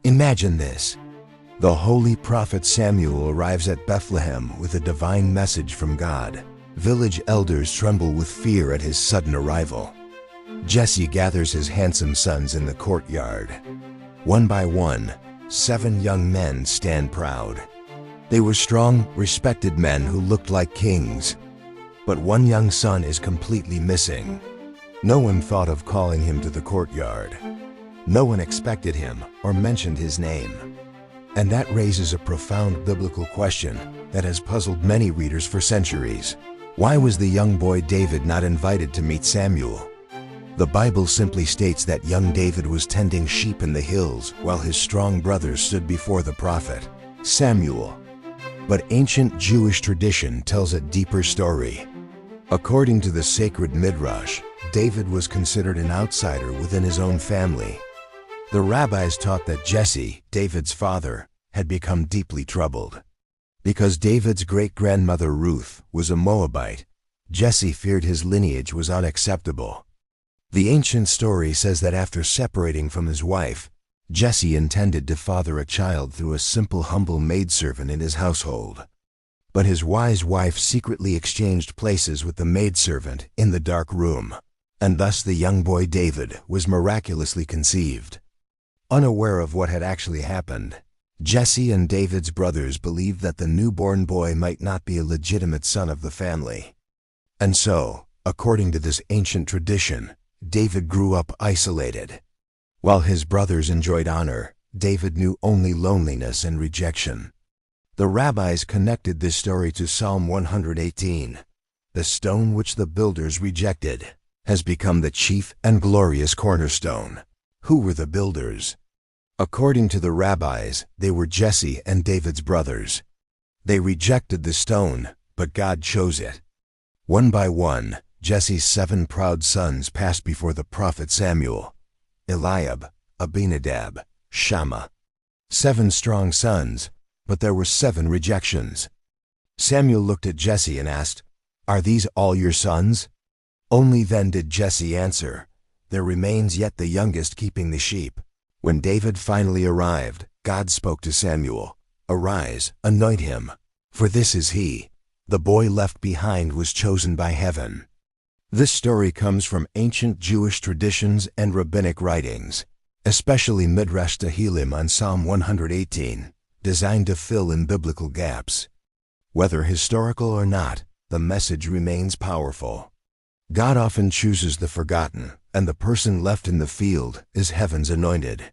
Imagine this. The holy prophet Samuel arrives at Bethlehem with a divine message from God. Village elders tremble with fear at his sudden arrival. Jesse gathers his handsome sons in the courtyard. One by one, 7 young men stand proud. They were strong, respected men who looked like kings. But one young son is completely missing. No one thought of calling him to the courtyard. No one expected him or mentioned his name. And that raises a profound biblical question that has puzzled many readers for centuries. Why was the young boy David not invited to meet Samuel? The Bible simply states that young David was tending sheep in the hills while his strong brothers stood before the prophet, Samuel. But ancient Jewish tradition tells a deeper story. According to the sacred Midrash, David was considered an outsider within his own family. The rabbis taught that Jesse, David's father, had become deeply troubled. Because David's great-grandmother Ruth was a Moabite, Jesse feared his lineage was unacceptable. The ancient story says that after separating from his wife, Jesse intended to father a child through a simple, humble maidservant in his household. But his wise wife secretly exchanged places with the maidservant in the dark room, and thus the young boy David was miraculously conceived. Unaware of what had actually happened, Jesse and David's brothers believed that the newborn boy might not be a legitimate son of the family. And so, according to this ancient tradition, David grew up isolated. While his brothers enjoyed honor, David knew only loneliness and rejection. The rabbis connected this story to Psalm 118. The stone which the builders rejected has become the chief and glorious cornerstone. Who were the builders? According to the rabbis, they were Jesse and David's brothers. They rejected the stone, but God chose it. One by one, Jesse's 7 proud sons passed before the prophet Samuel: Eliab, Abinadab, Shammah. 7 strong sons, but there were 7 rejections. Samuel looked at Jesse and asked, "Are these all your sons?" Only then did Jesse answer, "There remains yet the youngest keeping the sheep." When David finally arrived, God spoke to Samuel, "Arise, anoint him, for this is he. The boy left behind was chosen by heaven." This story comes from ancient Jewish traditions and rabbinic writings, especially Midrash Tehillim on Psalm 118, designed to fill in biblical gaps. Whether historical or not, the message remains powerful. God often chooses the forgotten, and the person left in the field is heaven's anointed.